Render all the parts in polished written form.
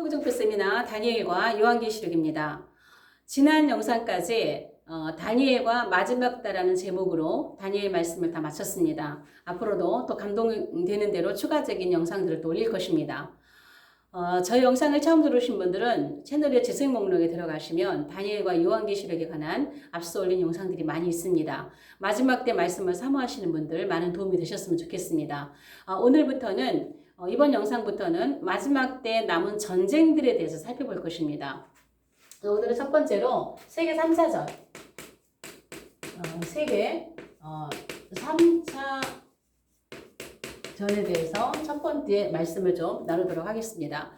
한국정표 세미나 다니엘과 요한계시록입니다. 지난 영상까지 다니엘과 마지막 때라는 제목으로 다니엘 말씀을 다 마쳤습니다. 앞으로도 또 감동되는 대로 추가적인 영상들을 또 올릴 것입니다. 저희 영상을 처음 들으신 분들은 채널의 재생 목록에 들어가시면 다니엘과 요한계시록에 관한 앞서 올린 영상들이 많이 있습니다. 마지막 때 말씀을 사모하시는 분들 많은 도움이 되셨으면 좋겠습니다. 오늘부터는 이번 영상부터는 마지막 때 남은 전쟁들에 대해서 살펴볼 것입니다. 오늘은 첫 번째로 세계 3차전, 세계 3차 전에 대해서 첫 번째 말씀을 좀 나누도록 하겠습니다.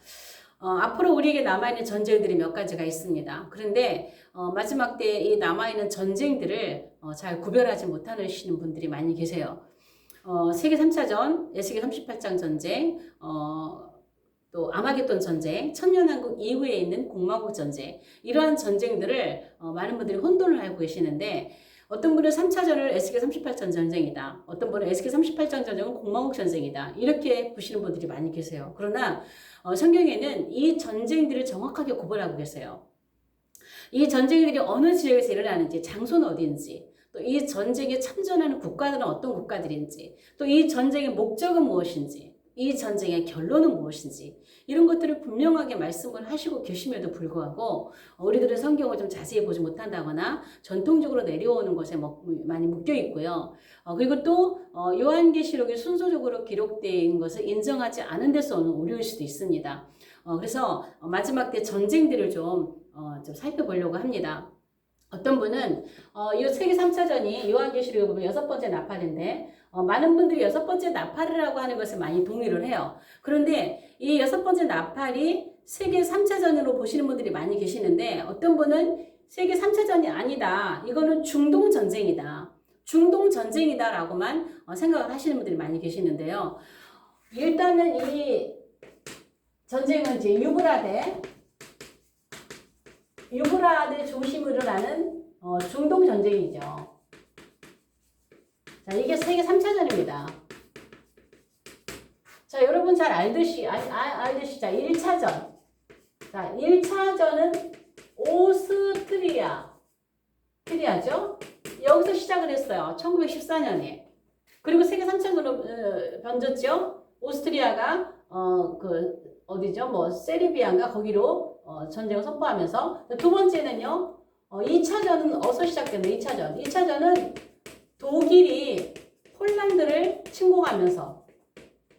앞으로 우리에게 남아있는 전쟁들이 몇 가지가 있습니다. 그런데 마지막 때 이 남아있는 전쟁들을 잘 구별하지 못하시는 분들이 많이 계세요. 세계 3차전, 에스겔 38장 전쟁, 또 아마겟돈 전쟁, 천년왕국 이후에 있는 공마국 전쟁, 이러한 전쟁들을 많은 분들이 혼돈을 알고 계시는데, 어떤 분은 3차전을 에스겔 38전 전쟁이다, 어떤 분은 에스겔 38전 전쟁은 공마국 전쟁이다, 이렇게 보시는 분들이 많이 계세요. 그러나 성경에는 이 전쟁들을 정확하게 구별하고 계세요. 이 전쟁들이 어느 지역에서 일어나는지, 장소는 어디인지, 또 이 전쟁에 참전하는 국가들은 어떤 국가들인지, 또 이 전쟁의 목적은 무엇인지, 이 전쟁의 결론은 무엇인지, 이런 것들을 분명하게 말씀을 하시고 계심에도 불구하고 우리들은 성경을 좀 자세히 보지 못한다거나 전통적으로 내려오는 것에 많이 묶여 있고요. 그리고 또 요한계시록이 순서적으로 기록된 것을 인정하지 않은 데서 오는 오류일 수도 있습니다. 그래서 마지막 때 전쟁들을 좀 살펴보려고 합니다. 어떤 분은 이 세계 3차전이 요한계시록에 보면 6번째 나팔인데, 많은 분들이 6번째 나팔이라고 하는 것을 많이 동의를 해요. 그런데 이 6번째 나팔이 세계 3차전으로 보시는 분들이 많이 계시는데, 어떤 분은 세계 3차전이 아니다, 이거는 중동전쟁이다, 중동전쟁이다라고만 생각을 하시는 분들이 많이 계시는데요. 일단은 이 전쟁은 이제 유브라데 중심으로 일어나는 중동 전쟁이죠. 자, 이게 세계 3차전입니다. 자, 여러분 잘 알듯이 자, 1차전. 자, 1차전은 오스트리아죠? 여기서 시작을 했어요. 1914년에. 그리고 세계 3차전으로 번졌죠. 오스트리아가 어디죠? 세르비아인가 거기로 전쟁을 선포하면서, 두 번째는요, 2차전은 어디서 시작됐나요? 2차전은 독일이 폴란드를 침공하면서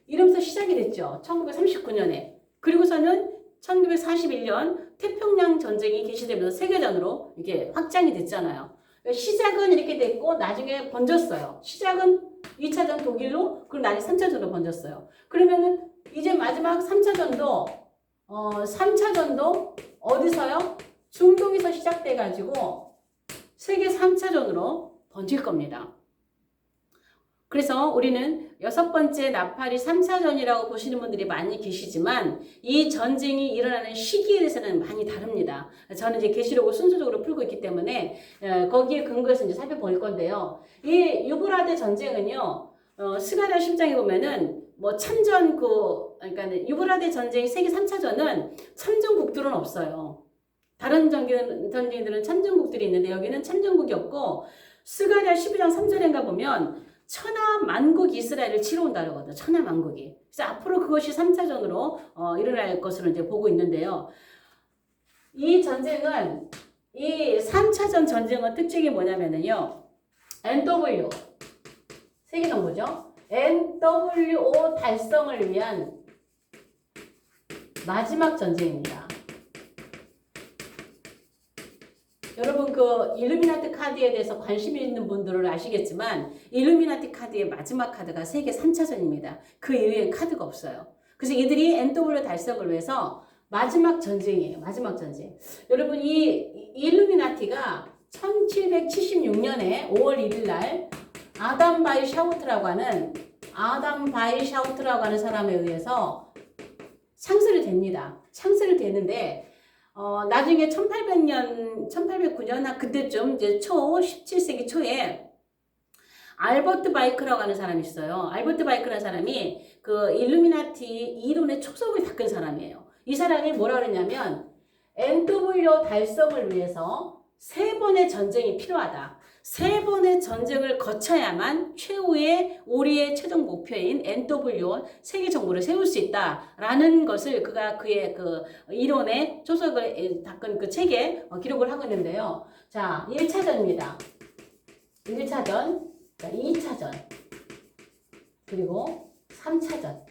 이러면서 시작이 됐죠. 1939년에. 그리고서는 1941년 태평양 전쟁이 개시되면서 세계전으로 이게 확장이 됐잖아요. 시작은 이렇게 됐고 나중에 번졌어요. 시작은 2차전 독일로, 그리고 나중에 3차전으로 번졌어요. 그러면은 이제 마지막 3차전도 어디서요? 중동에서 시작돼가지고 세계 3차전으로 번질 겁니다. 그래서 우리는 6번째 나팔이 3차전이라고 보시는 분들이 많이 계시지만, 이 전쟁이 일어나는 시기에 대해서는 많이 다릅니다. 저는 이제 계시록을 순서적으로 풀고 있기 때문에 거기에 근거해서 이제 살펴볼 건데요. 이 유브라데 전쟁은요, 스가랴 10장에 보면은 그러니까 유브라데 전쟁 세계 3차전은 참전국들은 없어요. 다른 전쟁들은 참전국들이 있는데 여기는 참전국이 없고, 스가랴 12장 3절인가 보면 천하만국 이스라엘을 치러 온다 그러거든요. 천하만국이. 그래서 앞으로 그것이 3차전으로 일어날 것으로 이제 보고 있는데요. 이 전쟁은, 이 3차전 전쟁의 특징이 뭐냐면요, NW, 세계정보죠. NWO 달성을 위한 마지막 전쟁입니다. 여러분 일루미나티 카드에 대해서 관심 있는 분들은 아시겠지만, 일루미나티 카드의 마지막 카드가 세계 3차전입니다. 그 이후엔 카드가 없어요. 그래서 이들이 NW 달성을 위해서 마지막 전쟁이에요. 마지막 전쟁. 여러분 이 일루미나티가 1776년에 5월 1일 날 아담 바이샤우트라고 하는 사람에 의해서 창설이 됩니다. 창설이 되는데, 나중에 1809년 그때쯤 이제 17세기 초에 알버트 바이크라고 하는 사람이 있어요. 알버트 바이크라는 사람이 그 일루미나티 이론의 초석을 닦은 사람이에요. 이 사람이 뭐라 그랬냐면 NW 달성을 위해서 3번의 전쟁이 필요하다. 3번의 전쟁을 거쳐야만 최후의 우리의 최종 목표인 NW 세계 정부를 세울 수 있다라는 것을 그가 그의 그 이론의 초석을 닦은 그 책에 기록을 하고 있는데요. 자, 1차전입니다. 1차전, 2차전, 그리고 3차전.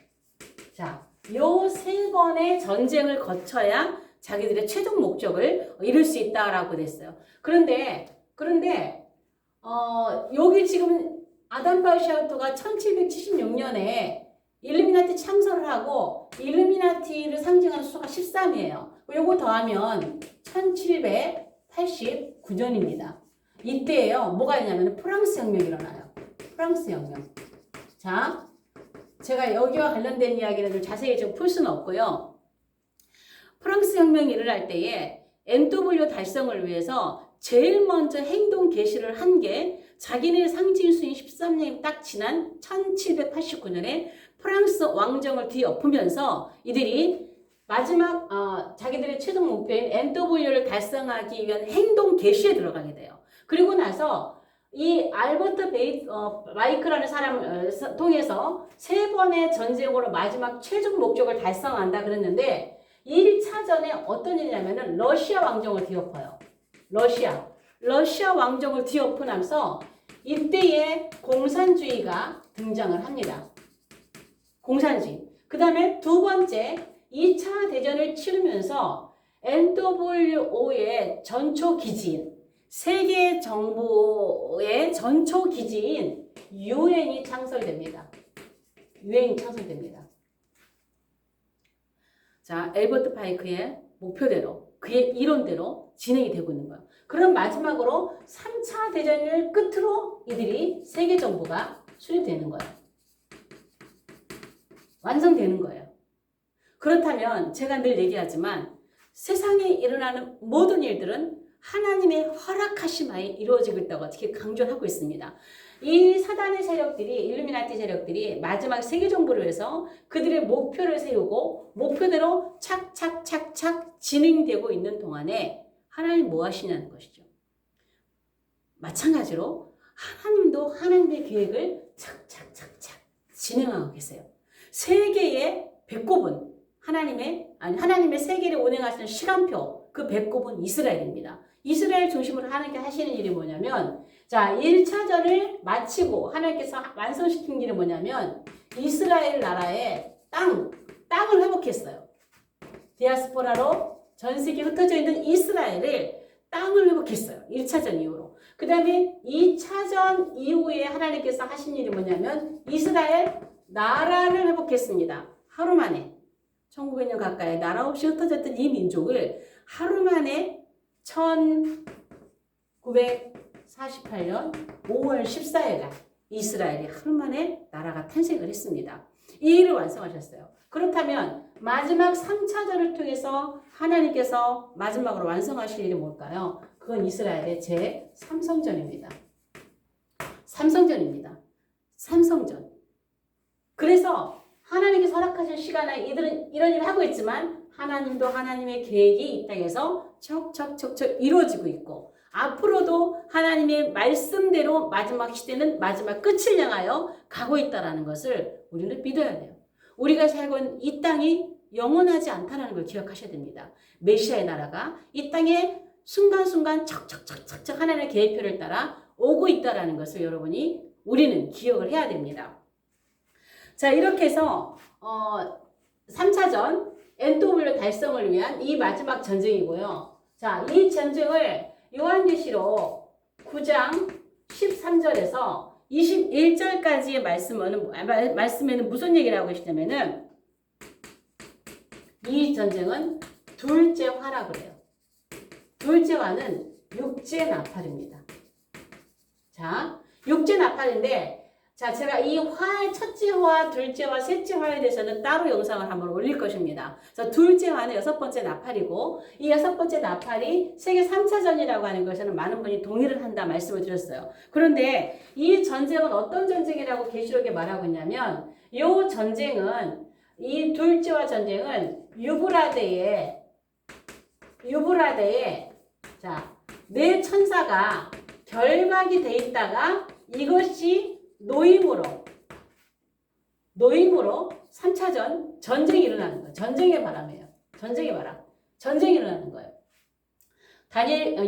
자, 요 3번의 전쟁을 거쳐야 자기들의 최종 목적을 이룰 수 있다라고 됐어요. 그런데 여기 지금 아담 바우샤우트가 1776년에 일루미나티 창설을 하고 일루미나티를 상징하는 수가 13이에요. 요거 더하면 1789년입니다. 이때예요. 뭐가 있냐면 프랑스 혁명이 일어나요. 프랑스 혁명. 자, 제가 여기와 관련된 이야기를 좀 자세히 좀 풀 수는 없고요. 프랑스 혁명이 일어날 때에 NW 달성을 위해서 제일 먼저 행동 개시를 한 게 자기네 상징수인 13년이 딱 지난 1789년에 프랑스 왕정을 뒤엎으면서 이들이 마지막 자기들의 최종 목표인 NW를 달성하기 위한 행동 개시에 들어가게 돼요. 그리고 나서 이 알버트 마이크라는 사람을 통해서 3번의 전쟁으로 마지막 최종 목적을 달성한다 그랬는데 1차전에 어떤 일이냐면은 러시아 왕정을 뒤엎어요. 러시아 왕정을 뒤엎으면서 이때에 공산주의가 등장을 합니다. 공산주의. 그 다음에 두 번째 2차 대전을 치르면서 NWO의 전초 기지인 세계 정부의 전초 기지인 유엔이 창설됩니다. 자, 엘버트 파이크의 목표대로 그의 이론대로 진행이 되고 있는 거예요. 그럼 마지막으로 3차 대전을 끝으로 이들이 세계 정부가 수립되는 거예요. 완성되는 거예요. 그렇다면 제가 늘 얘기하지만 세상에 일어나는 모든 일들은 하나님의 허락하심하에 이루어지고 있다고 어떻게 강조하고 있습니다. 이 사단의 세력들이 일루미나티 세력들이 마지막 세계 정부를 위해서 그들의 목표를 세우고 목표대로 착착착착 진행되고 있는 동안에 하나님 뭐 하시냐는 것이죠. 마찬가지로 하나님도 하나님의 계획을 착착착착 진행하고 계세요. 세계의 배꼽은 하나님의 세계를 운행하시는 시간표, 그 배꼽은 이스라엘입니다. 이스라엘 중심으로 하나님께 하시는 일이 뭐냐면, 자, 1차전을 마치고 하나님께서 완성시킨 일이 뭐냐면, 이스라엘 나라의 땅을 회복했어요. 디아스포라로 전 세계에 흩어져 있는 이스라엘을 땅을 회복했어요. 1차전 이후로. 그 다음에 2차전 이후에 하나님께서 하신 일이 뭐냐면, 이스라엘 나라를 회복했습니다. 하루 만에. 1900년 가까이 나라 없이 흩어졌던 이 민족을 하루 만에 1948년 5월 14일 날 이스라엘이 하루 만에 나라가 탄생을 했습니다. 이 일을 완성하셨어요. 그렇다면 마지막 3차전을 통해서 하나님께서 마지막으로 완성하실 일이 뭘까요? 그건 이스라엘의 제3성전입니다. 삼성전. 그래서 하나님께서 허락하신 시간에 이들은 이런 일을 하고 있지만 하나님도 하나님의 계획이 이 땅에서 척척척척 이루어지고 있고 앞으로도 하나님의 말씀대로 마지막 시대는 마지막 끝을 향하여 가고 있다는 것을 우리는 믿어야 돼요. 우리가 살고 있는 이 땅이 영원하지 않다는 걸 기억하셔야 됩니다. 메시아의 나라가 이 땅에 순간순간 척척척척 하나님의 계획표를 따라 오고 있다는 것을 우리는 기억을 해야 됩니다. 자, 이렇게 해서 3차전 NW 달성을 위한 이 마지막 전쟁이고요. 자, 이 전쟁을 요한계시록 9장 13절에서 21절까지의 말씀에는 무슨 얘기를 하고 계시냐면은 이 전쟁은 둘째 화라고 그래요. 둘째 화는 육체 나팔입니다. 자, 육체 나팔인데 자, 제가 이 화의 첫째 화, 둘째 화, 셋째 화에 대해서는 따로 영상을 한번 올릴 것입니다. 그래서 둘째 화는 6번째 나팔이고 이 6번째 나팔이 세계 3차전이라고 하는 것에는 많은 분이 동의를 한다 말씀을 드렸어요. 그런데 이 전쟁은 어떤 전쟁이라고 계시록에 말하고 있냐면 이 전쟁은 이 둘째 화 전쟁은 유브라데에 자, 네 천사가 결박이 돼 있다가 이것이 노임으로 3차전 전쟁이 일어나는 거예요. 전쟁의 바람이에요. 전쟁의 바람. 전쟁이 일어나는 거예요.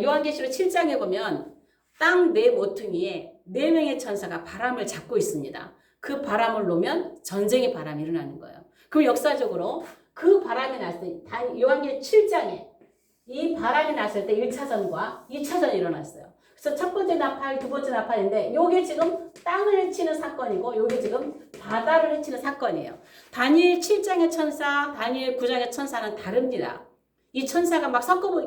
요한계시록 7장에 보면 땅 네 모퉁이에 4명의 천사가 바람을 잡고 있습니다. 그 바람을 놓으면 전쟁의 바람이 일어나는 거예요. 그럼 역사적으로 그 바람이 났을 때 요한계시록 7장에 이 바람이 났을 때 1차전과 2차전이 일어났어요. 그래서 첫 번째 나팔, 두 번째 나팔인데 요게 지금 땅을 헤치는 사건이고 요게 지금 바다를 헤치는 사건이에요. 다니엘 7장의 천사, 다니엘 9장의 천사는 다릅니다. 이 천사가 막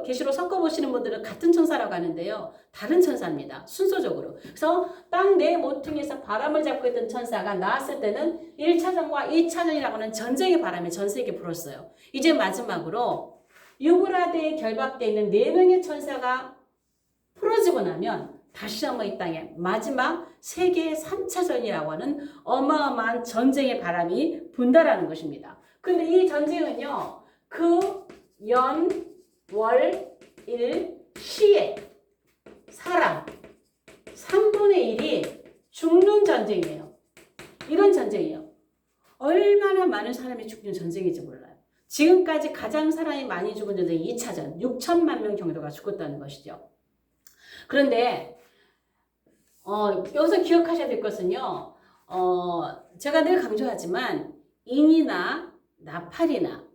계시록 섞어보시는 분들은 같은 천사라고 하는데요. 다른 천사입니다. 순서적으로. 그래서 땅 네 모퉁이에서 바람을 잡고 있던 천사가 나왔을 때는 1차전과 2차전이라고 하는 전쟁의 바람이 전 세계에 불었어요. 이제 마지막으로 유브라데에 결박되어 있는 4명의 천사가 풀어지고 나면 다시 한번 이 땅에 마지막 세계 3차전이라고 하는 어마어마한 전쟁의 바람이 분다라는 것입니다. 근데 이 전쟁은요. 그 연, 월, 일, 시에 사람 3분의 1이 죽는 전쟁이에요. 이런 전쟁이에요. 얼마나 많은 사람이 죽는 전쟁인지 몰라요. 지금까지 가장 사람이 많이 죽은 전쟁이 2차전 6천만 명 정도가 죽었다는 것이죠. 그런데 여기서 기억하셔야 될 것은요. 제가 늘 강조하지만 인이나 나팔이나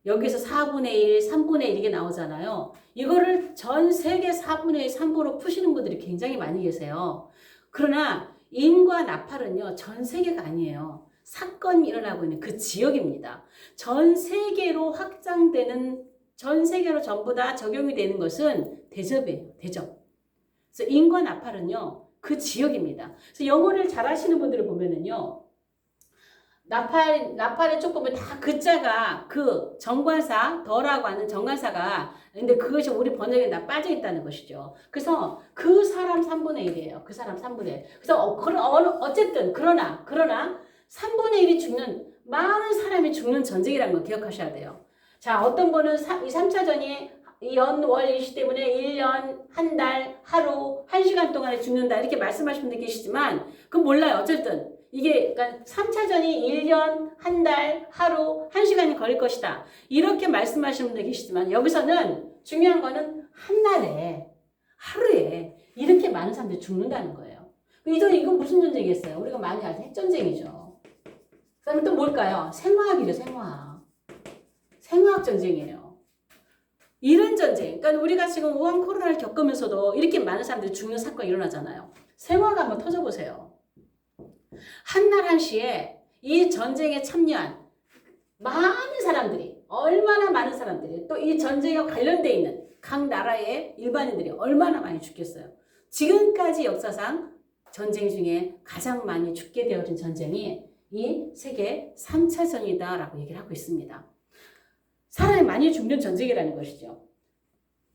여기서 4분의 1, 3분의 1 이게 나오잖아요. 이거를 전 세계 4분의 1, 3분으로 푸시는 분들이 굉장히 많이 계세요. 그러나 인과 나팔은요. 전 세계가 아니에요. 사건이 일어나고 있는 그 지역입니다. 전 세계로 확장되는 전 세계로 전부 다 적용이 되는 것은 대접이에요. 대접. 그래서 인과 나팔은요. 그 지역입니다. 그래서 영어를 잘 하시는 분들을 보면은요. 나팔의 조금은 다 글자가 그 정관사, 더라고 하는 정관사가 근데 그것이 우리 번역에 다 빠져 있다는 것이죠. 그래서 그 사람 3분의 1이에요. 그 사람 3분의 1. 그래서 어쨌든 그러나 3분의 1이 죽는 많은 사람이 죽는 전쟁이라는 걸 기억하셔야 돼요. 자, 어떤 분은 이 3차전이 연, 월, 일시 때문에 1년, 한 달, 하루, 1시간 동안에 죽는다 이렇게 말씀하시는 분들 계시지만 그건 몰라요. 어쨌든 이게 그러니까 3차전이 1년, 한 달, 하루, 1시간이 걸릴 것이다. 이렇게 말씀하시는 분들 계시지만 여기서는 중요한 거는 한 날에 하루에 이렇게 많은 사람들이 죽는다는 거예요. 이건 무슨 전쟁이겠어요? 우리가 많이 아는 핵전쟁이죠. 그 다음에 또 뭘까요? 생화학이죠. 생화학 전쟁이에요. 이런 전쟁. 그러니까 우리가 지금 우한 코로나를 겪으면서도 이렇게 많은 사람들이 죽는 사건이 일어나잖아요. 생화학 한번 터져보세요. 한날 한시에 이 전쟁에 참여한 많은 사람들이 얼마나 많은 사람들이 또 이 전쟁에 관련되어 있는 각 나라의 일반인들이 얼마나 많이 죽겠어요. 지금까지 역사상 전쟁 중에 가장 많이 죽게 되어진 전쟁이 이 세계 3차전이다라고 얘기를 하고 있습니다. 사람이 많이 죽는 전쟁이라는 것이죠.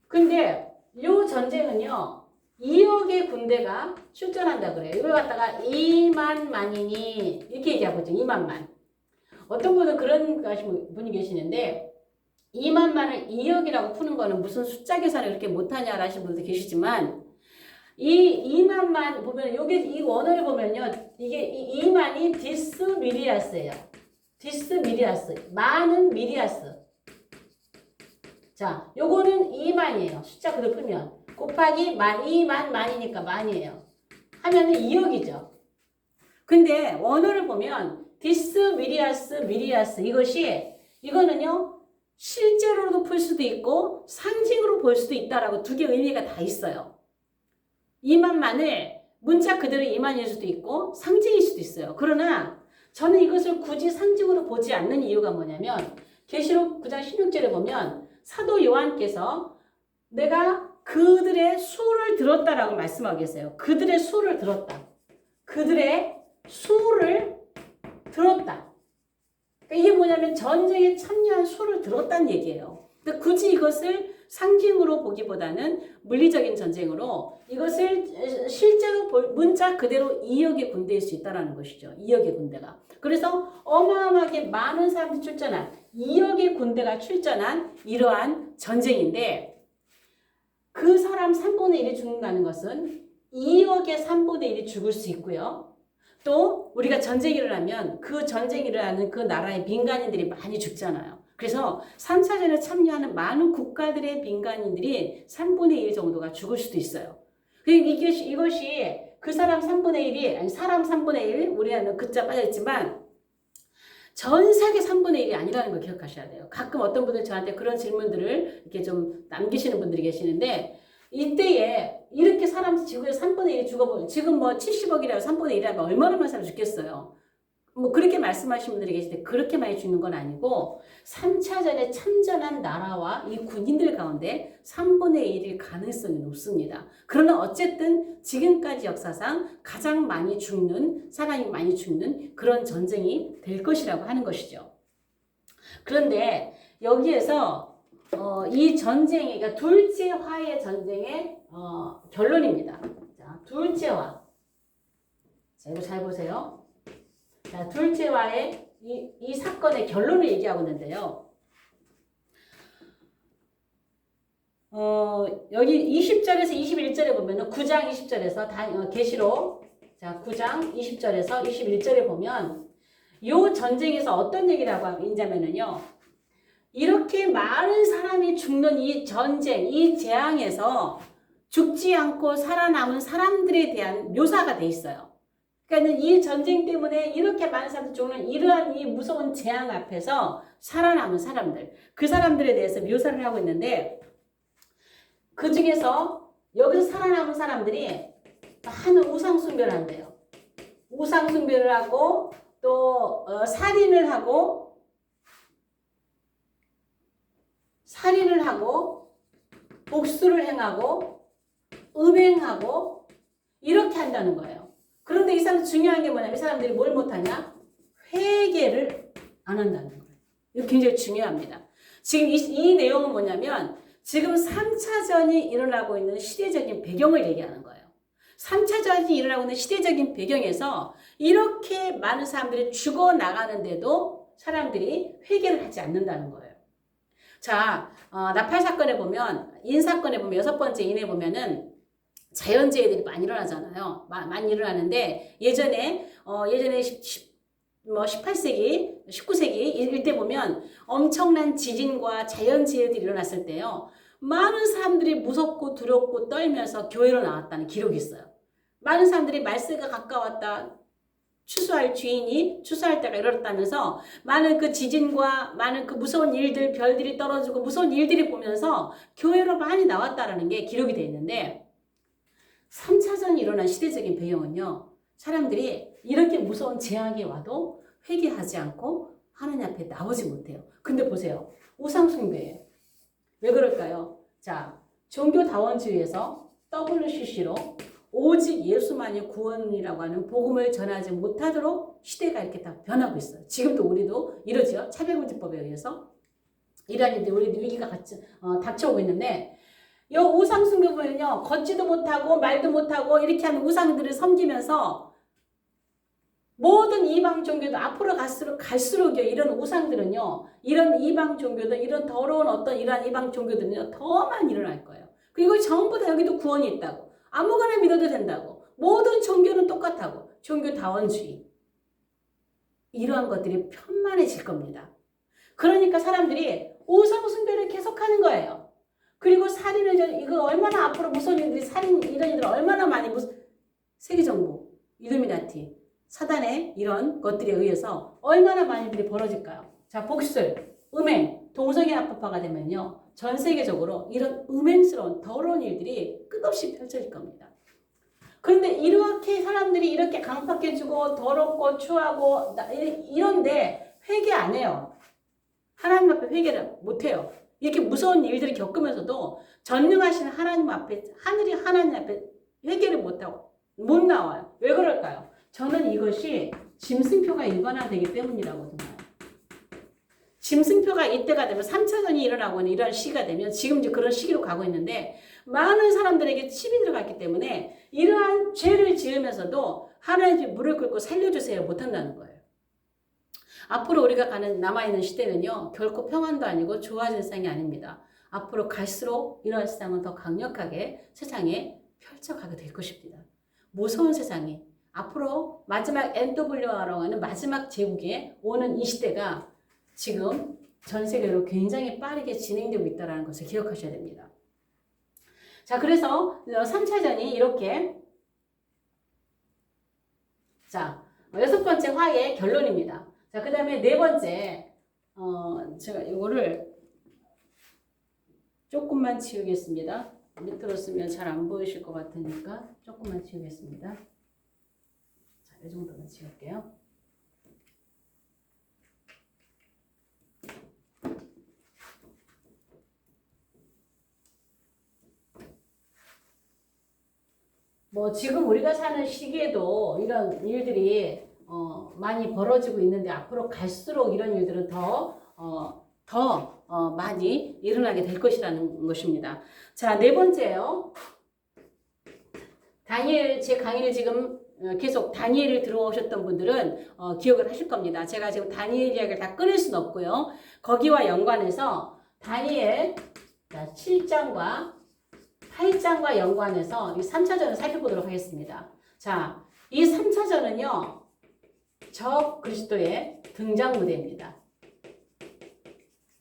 근데 이 전쟁은요. 2억의 군대가 출전한다 그래요. 이걸 갖다가 2만 만이니 이렇게 얘기하고 있죠. 2만 만. 어떤 분은 그런 분이 계시는데 2만 만을 2억이라고 푸는 거는 무슨 숫자 계산을 그렇게 못하냐 하시는 분도 계시지만 이 2만 만 보면 이 원어를 보면요. 이게 이 2만이 디스미리아스예요. 디스미리아스. 만은 미리아스. 자, 요거는 2만이에요. 숫자 그대로 풀면. 곱하기 만, 2만 만이니까 만이에요. 하면은 2억이죠. 근데 원어를 보면 디스미리아스, 미리아스 이거는요. 실제로도 풀 수도 있고 상징으로 볼 수도 있다라고 두 개의 의미가 다 있어요. 2만 만을 문자 그대로 2만일 수도 있고 상징일 수도 있어요. 그러나 저는 이것을 굳이 상징으로 보지 않는 이유가 뭐냐면 계시록 9장 16절에 보면 사도 요한께서 내가 그들의 수를 들었다라고 말씀하고 계세요. 그들의 수를 들었다. 그들의 수를 들었다. 그러니까 이게 뭐냐면 전쟁에 참여한 수를 들었다는 얘기예요. 근데 굳이 이것을 상징으로 보기보다는 물리적인 전쟁으로 이것을 실제로 문자 그대로 2억의 군대일 수 있다는 것이죠. 2억의 군대가. 그래서 어마어마하게 많은 사람들이 출전한 2억의 군대가 출전한 이러한 전쟁인데 그 사람 3분의 1이 죽는다는 것은 2억의 3분의 1이 죽을 수 있고요. 또 우리가 전쟁이 일어나면 그 전쟁이 일어나는 그 나라의 민간인들이 많이 죽잖아요. 그래서 3차전에 참여하는 많은 국가들의 민간인들이 3분의 1 정도가 죽을 수도 있어요. 이것이 그 사람 3분의 1이 아니 사람 3분의 1 우리는 그자 빠져있지만 전 세계 3분의 1이 아니라는 걸 기억하셔야 돼요. 가끔 어떤 분들 저한테 그런 질문들을 이렇게 좀 남기시는 분들이 계시는데 이때에 이렇게 사람 지구에 3분의 1이 죽어버려 지금 뭐 70억이라고 3분의 1이라면 얼마나 많은 사람이 죽겠어요. 뭐 그렇게 말씀하시는 분들이 계신데 그렇게 많이 죽는 건 아니고 3차전에 참전한 나라와 이 군인들 가운데 3분의 1일 가능성이 높습니다. 그러나 어쨌든 지금까지 역사상 가장 많이 죽는 사람이 많이 죽는 그런 전쟁이 될 것이라고 하는 것이죠. 그런데 여기에서 이 전쟁이 그러니까 둘째 화의 전쟁의 결론입니다. 자, 둘째 화. 자, 이거 잘 보세요. 자, 둘째와의 이 사건의 결론을 얘기하고 있는데요. 여기 20절에서 21절에 보면은 9장 20절에서 계시록 자, 9장 20절에서 21절에 보면 요 전쟁에서 어떤 얘기라고 하냐면은요. 이렇게 많은 사람이 죽는 이 전쟁, 이 재앙에서 죽지 않고 살아남은 사람들에 대한 묘사가 돼 있어요. 그러니까 이 전쟁 때문에 이렇게 많은 사람들이 죽는 이러한 이 무서운 재앙 앞에서 살아남은 사람들, 그 사람들에 대해서 묘사를 하고 있는데 그 중에서 여기서 살아남은 사람들이 많은 우상숭배를 한대요. 우상숭배를 하고 또 살인을 하고 복수를 행하고 음행하고 이렇게 한다는 거예요. 그런데 이 사람 중요한 게 뭐냐면 이 사람들이 뭘 못하냐? 회개를 안 한다는 거예요. 이거 굉장히 중요합니다. 지금 이 내용은 뭐냐면 지금 3차전이 일어나고 있는 시대적인 배경을 얘기하는 거예요. 3차전이 일어나고 있는 시대적인 배경에서 이렇게 많은 사람들이 죽어나가는데도 사람들이 회개를 하지 않는다는 거예요. 자, 나팔 사건에 보면 인사건에 보면 6번째 인에 보면은 자연재해들이 많이 일어나잖아요. 많이 일어나는데 예전에 18세기, 19세기 이때 보면 엄청난 지진과 자연재해들이 일어났을 때요. 많은 사람들이 무섭고 두렵고 떨면서 교회로 나왔다는 기록이 있어요. 많은 사람들이 말세가 가까웠다. 추수할 주인이 추수할 때가 이르렀다면서 많은 그 지진과 많은 그 무서운 일들, 별들이 떨어지고 무서운 일들이 보면서 교회로 많이 나왔다라는 게 기록이 되어 있는데 3차전이 일어난 시대적인 배경은요. 사람들이 이렇게 무서운 재앙이 와도 회개하지 않고 하나님 앞에 나오지 못해요. 근데 보세요. 우상숭배예요. 왜 그럴까요? 자, 종교다원주의에서 WCC로 오직 예수만이 구원이라고 하는 복음을 전하지 못하도록 시대가 이렇게 다 변하고 있어요. 지금도 우리도 이러죠. 차별금지법에 의해서 이러한 일들이 우리 위기가 닥쳐오고 있는데 이 우상숭배 보면요. 걷지도 못하고 말도 못하고 이렇게 하는 우상들을 섬기면서 모든 이방 종교도 앞으로 갈수록요. 이런 우상들은요. 이런 이방 종교도 이런 더러운 어떤 이러한 이방 종교들은요. 더 많이 일어날 거예요. 그리고 전부 다 여기도 구원이 있다고. 아무거나 믿어도 된다고. 모든 종교는 똑같다고. 종교다원주의. 이러한 것들이 편만해질 겁니다. 그러니까 사람들이 우상숭배를 계속하는 거예요. 그리고 살인을 이거 얼마나 앞으로 무서운 일들이 살인 이런 일들 얼마나 많이 세계정부, 일루미나티, 사단의 이런 것들에 의해서 얼마나 많은 일들이 벌어질까요? 자, 복술, 음행, 동성애 합법화가 되면요. 전 세계적으로 이런 음행스러운 더러운 일들이 끝없이 펼쳐질 겁니다. 그런데 이렇게 사람들이 이렇게 강팍해지고 더럽고 추하고 이런데 회개 안 해요. 하나님 앞에 회개를 못 해요. 이렇게 무서운 일들을 겪으면서도 전능하신 하나님 앞에 하나님 앞에 회개를 못하고 못 나와요. 왜 그럴까요? 저는 이것이 짐승표가 일반화되기 때문이라고 생각해요. 짐승표가 이때가 되면 3차전이 일어나고 있는 이런 시기가 되면 지금 이제 그런 시기로 가고 있는데 많은 사람들에게 침이 들어갔기 때문에 이러한 죄를 지으면서도 하나님이 무릎 꿇고 살려주세요 못한다는 거예요. 앞으로 우리가 가는 남아있는 시대는요. 결코 평안도 아니고 좋아질 세상이 아닙니다. 앞으로 갈수록 이런 세상은 더 강력하게 세상에 펼쳐가게 될 것입니다. 무서운 세상이 앞으로 마지막 NW라고 하는 마지막 제국에 오는 이 시대가 지금 전 세계로 굉장히 빠르게 진행되고 있다는 것을 기억하셔야 됩니다. 자, 그래서 3차전이 이렇게 자, 6번째 화의 결론입니다. 자, 그 다음에 4번째 제가 이거를 조금만 지우겠습니다. 밑으로 쓰면 잘 안 보이실 것 같으니까 조금만 지우겠습니다. 자, 이 정도만 지울게요. 뭐 지금 우리가 사는 시기에도 이런 일들이 많이 벌어지고 있는데 앞으로 갈수록 이런 일들은 더 많이 일어나게 될 것이라는 것입니다. 자, 4번째요. 다니엘, 제 강의를 지금 계속 다니엘을 들어오셨던 분들은 기억을 하실 겁니다. 제가 지금 다니엘 이야기를 다 끊을 수는 없고요. 거기와 연관해서 다니엘 7장과 8장과 연관해서 이 3차전을 살펴보도록 하겠습니다. 자, 이 3차전은요. 적 그리스도의 등장 무대입니다.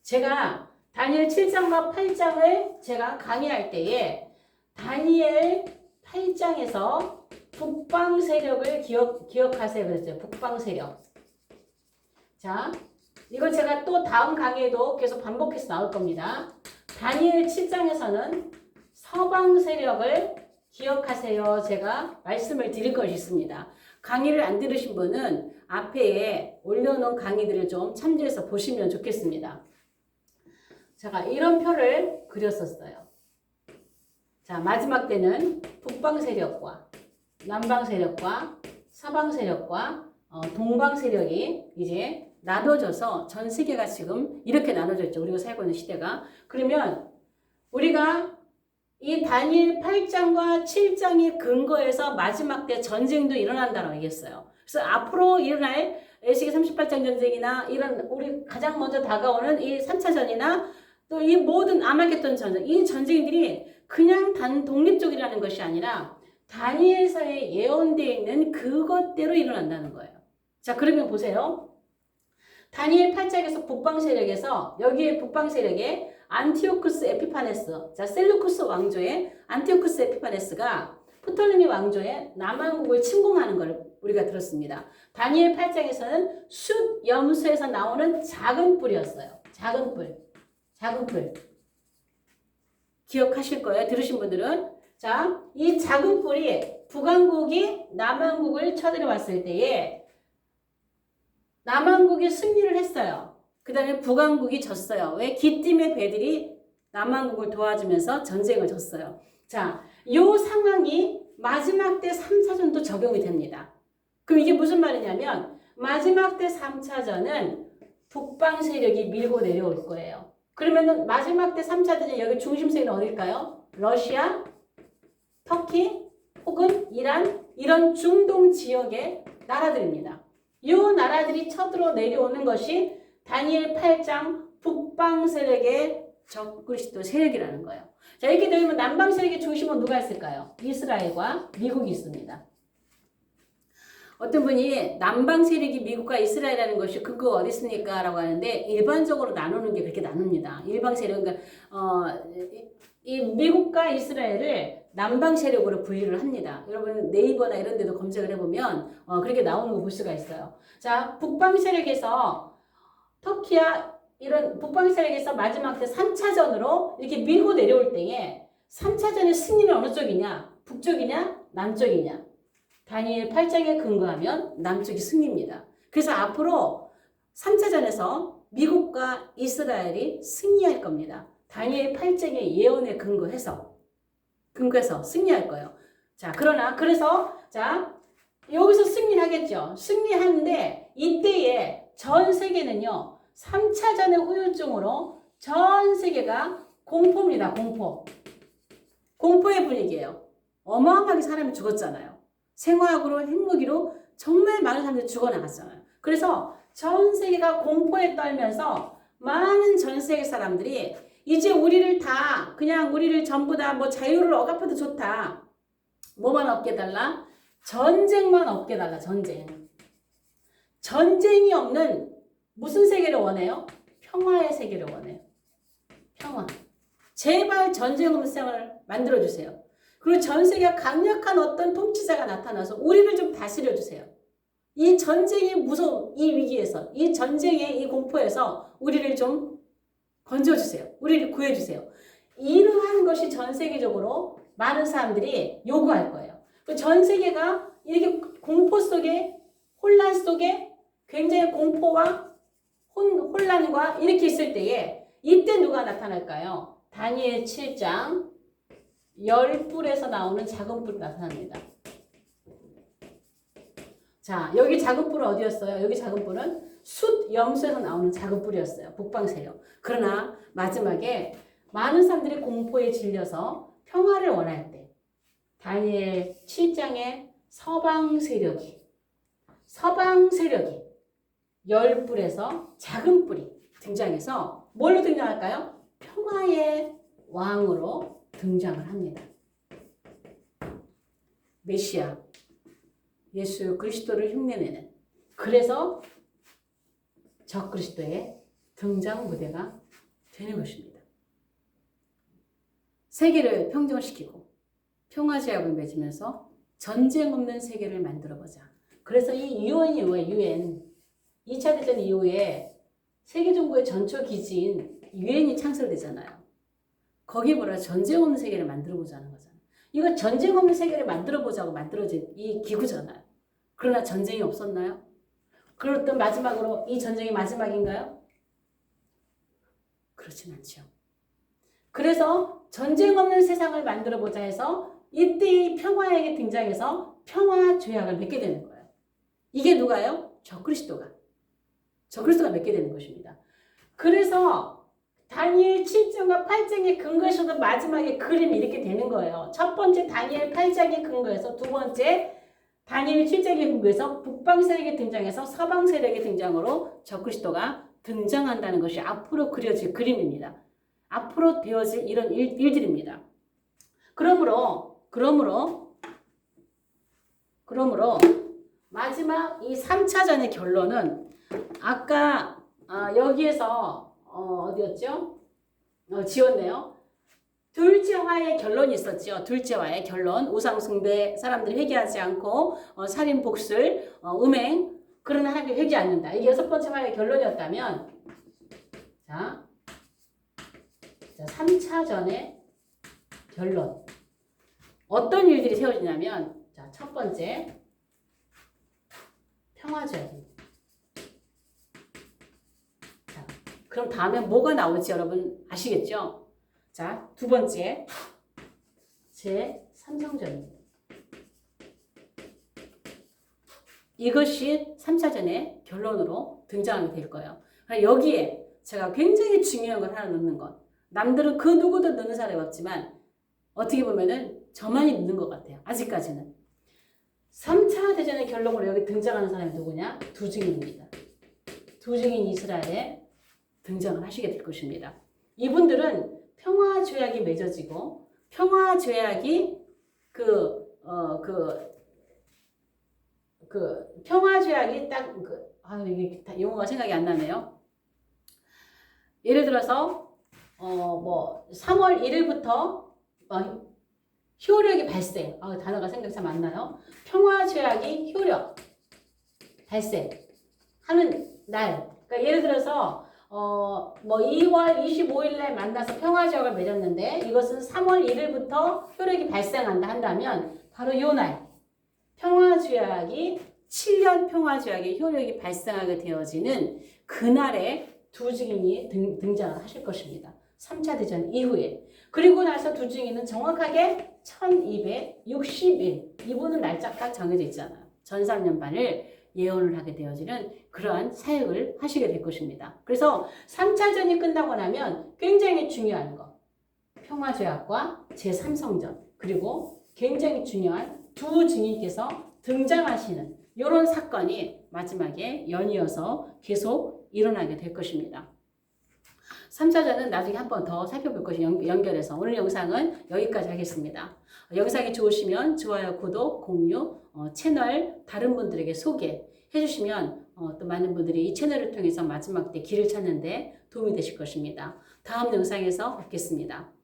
제가 다니엘 7장과 8장을 제가 강의할 때에 다니엘 8장에서 북방 세력을 기억하세요. 그랬어요. 북방 세력. 자, 이걸 제가 또 다음 강의에도 계속 반복해서 나올 겁니다. 다니엘 7장에서는 서방 세력을 기억하세요. 제가 말씀을 드릴 것이 있습니다. 강의를 안 들으신 분은 앞에 올려놓은 강의들을 좀 참조해서 보시면 좋겠습니다. 제가 이런 표를 그렸었어요. 자, 마지막 때는 북방 세력과 남방 세력과 서방 세력과 동방 세력이 이제 나눠져서 전 세계가 지금 이렇게 나눠져 있죠. 우리가 살고 있는 시대가. 그러면 우리가 이 다니엘 8장과 7장의 근거에서 마지막 때 전쟁도 일어난다고 얘기했어요. 그래서 앞으로 일어날 에스겔 38장 전쟁이나 이런 우리 가장 먼저 다가오는 이 3차전이나 또 이 모든 아마겟돈 전쟁, 이 전쟁들이 그냥 독립적이라는 것이 아니라 다니엘서에 예언되어 있는 그것대로 일어난다는 거예요. 자, 그러면 보세요. 다니엘 8장에서 북방 세력에서 여기에 북방 세력에 안티오쿠스 에피파네스, 자, 셀루쿠스 왕조의 안티오쿠스 에피파네스가 프톨레미 왕조의 남한국을 침공하는 걸 우리가 들었습니다. 다니엘 8장에서는 숫 염소에서 나오는 작은 뿔이었어요. 작은 뿔. 작은 뿔. 기억하실 거예요. 들으신 분들은. 자, 이 작은 뿔이 북왕국이 남한국을 쳐들어왔을 때에 남한국이 승리를 했어요. 그 다음에 북왕국이 졌어요. 왜? 기띔의 배들이 남한국을 도와주면서 전쟁을 졌어요. 자, 이 상황이 마지막 때 3차전도 적용이 됩니다. 그럼 이게 무슨 말이냐면 마지막 때 3차전은 북방 세력이 밀고 내려올 거예요. 그러면은 마지막 때 3차전이 여기 중심세는 어딜까요? 러시아, 터키, 혹은 이란, 이런 중동 지역의 나라들입니다. 이 나라들이 쳐들어 내려오는 것이 다니엘 8장 북방 세력의 적그리스도 세력이라는 거예요. 자, 이렇게 되면 남방 세력의 중심은 누가 있을까요? 이스라엘과 미국이 있습니다. 어떤 분이 남방 세력이 미국과 이스라엘이라는 것이 그거 어디 있습니까? 라고 하는데 일반적으로 나누는 게 그렇게 나눕니다. 일방 세력, 그러니까 이 미국과 이스라엘을 남방 세력으로 분류를 합니다. 여러분 네이버나 이런 데도 검색을 해보면 그렇게 나오는 거 볼 수가 있어요. 자, 북방 세력에서 터키야 이런 북방 세력에서 마지막 때 3차전으로 이렇게 밀고 내려올 때에 3차전의 승리는 어느 쪽이냐? 북쪽이냐? 남쪽이냐? 다니엘 8장에 근거하면 남쪽이 승리입니다. 그래서 앞으로 3차전에서 미국과 이스라엘이 승리할 겁니다. 다니엘 8장의 예언에 근거해서 승리할 거예요. 자, 그래서 여기서 승리를 하겠죠. 승리하는데 이때에 전 세계는요. 3차전의 후유증으로 전 세계가 공포입니다. 공포. 공포의 분위기예요. 어마어마하게 사람이 죽었잖아요. 생화학으로 핵무기로 정말 많은 사람들이 죽어나갔잖아요. 그래서 전 세계가 공포에 떨면서 많은 전 세계 사람들이 이제 우리를 다 그냥 우리를 전부 다 뭐 자유를 억압해도 좋다. 뭐만 없게 달라? 전쟁만 없게 달라. 전쟁. 전쟁이 없는 무슨 세계를 원해요? 평화의 세계를 원해요. 평화. 제발 전쟁 없는 세상을 만들어주세요. 그리고 전 세계가 강력한 어떤 통치자가 나타나서 우리를 좀 다스려주세요. 이 전쟁의 무서움, 이 위기에서, 이 전쟁의 이 공포에서 우리를 좀 건져주세요. 우리를 구해주세요. 이러한 것이 전 세계적으로 많은 사람들이 요구할 거예요. 전 세계가 이렇게 공포 속에, 혼란 속에 굉장히 공포와 혼란과 이렇게 있을 때에 이때 누가 나타날까요? 다니엘 7장 10뿔에서 나오는 작은 뿔이 나타납니다. 자, 여기 작은 뿔은 어디였어요? 여기 작은 뿔은 숫 염소에서 나오는 작은 뿔이었어요. 북방 세력. 그러나 마지막에 많은 사람들이 공포에 질려서 평화를 원할 때 다니엘 7장의 서방 세력이 10뿔에서 작은 뿔이 등장해서 뭘로 등장할까요? 평화의 왕으로 등장을 합니다. 메시아 예수 그리스도를 흉내내는, 그래서 적그리스도의 등장 무대가 되는 것입니다. 세계를 평정시키고 평화제약을 맺으면서 전쟁 없는 세계를 만들어보자. 그래서 이 UN 이후에 UN 2차 대전 이후에 세계 정부의 전초 기지인 UN이 창설되잖아요. 거기에 뭐라 전쟁 없는 세계를 만들어보자는 거잖아요. 이거 전쟁 없는 세계를 만들어보자고 만들어진 이 기구잖아요. 그러나 전쟁이 없었나요? 그렇던 마지막으로 이 전쟁이 마지막인가요? 그렇진 않죠. 그래서 전쟁 없는 세상을 만들어보자 해서 이때의 평화에게 등장해서 평화 조약을 맺게 되는 거예요. 이게 누가요? 적그리스도가 맺게 되는 것입니다. 그래서 다니엘 7장과 8장의 근거에서도 마지막에 그림이 이렇게 되는 거예요. 첫 번째 다니엘 8장의 근거에서, 두 번째 다니엘 7장의 근거에서 북방 세력이 등장해서 서방 세력의 등장으로 적그리스도가 등장한다는 것이 앞으로 그려질 그림입니다. 앞으로 되어질 이런 일들입니다. 그러므로 마지막 이 3차전의 결론은 아까 여기에서 어디였죠? 지웠네요. 둘째화의 결론이 있었죠. 둘째화의 결론. 우상숭배, 사람들이 회개하지 않고 살인, 복술, 음행, 그러나 하나님 회개 않는다. 이게 6번째 화의 결론이었다면, 자 3차전의 결론. 어떤 일들이 세워지냐면, 자, 첫 번째 평화조약입니다. 자, 그럼 다음에 뭐가 나올지 여러분 아시겠죠? 자, 두 번째 제3성전입니다. 이것이 3차전의 결론으로 등장하게 될 거예요. 여기에 제가 굉장히 중요한 걸 하나 넣는 것. 남들은 그 누구도 넣는 사람이 없지만 어떻게 보면은 저만이 넣는 것 같아요. 아직까지는. 3차 대전의 결론으로 여기 등장하는 사람이 누구냐? 두 증인입니다. 두 증인 이스라엘에 등장을 하시게 될 것입니다. 이분들은 평화조약이 맺어지고 평화조약이 평화조약이 딱 이게 용어가 생각이 안 나네요. 예를 들어서 3월 1일부터 효력이 발생. 단어가 생각이 참 안 나요. 평화조약이 효력 발생하는 날. 그러니까 예를 들어서 2월 25일 날 만나서 평화조약을 맺었는데 이것은 3월 1일부터 효력이 발생한다 한다면 바로 이 날 평화조약이 7년 평화조약의 효력이 발생하게 되어지는 그날에 두 증인이 등장을 하실 것입니다. 3차 대전 이후에. 그리고 나서 두 증인은 정확하게 1260일. 이분은 날짜가 정해져 있잖아요. 전삼년반을 예언을 하게 되어지는 그러한 사역을 하시게 될 것입니다. 그래서 3차전이 끝나고 나면 굉장히 중요한 거. 평화제약과 제3성전 그리고 굉장히 중요한 두 증인께서 등장하시는 이런 사건이 마지막에 연이어서 계속 일어나게 될 것입니다. 3차전은 나중에 한 번 더 살펴볼 것이 연결해서 오늘 영상은 여기까지 하겠습니다. 영상이 좋으시면 좋아요, 구독, 공유, 채널 다른 분들에게 소개해 주시면 또 많은 분들이 이 채널을 통해서 마지막 때 길을 찾는 데 도움이 되실 것입니다. 다음 영상에서 뵙겠습니다.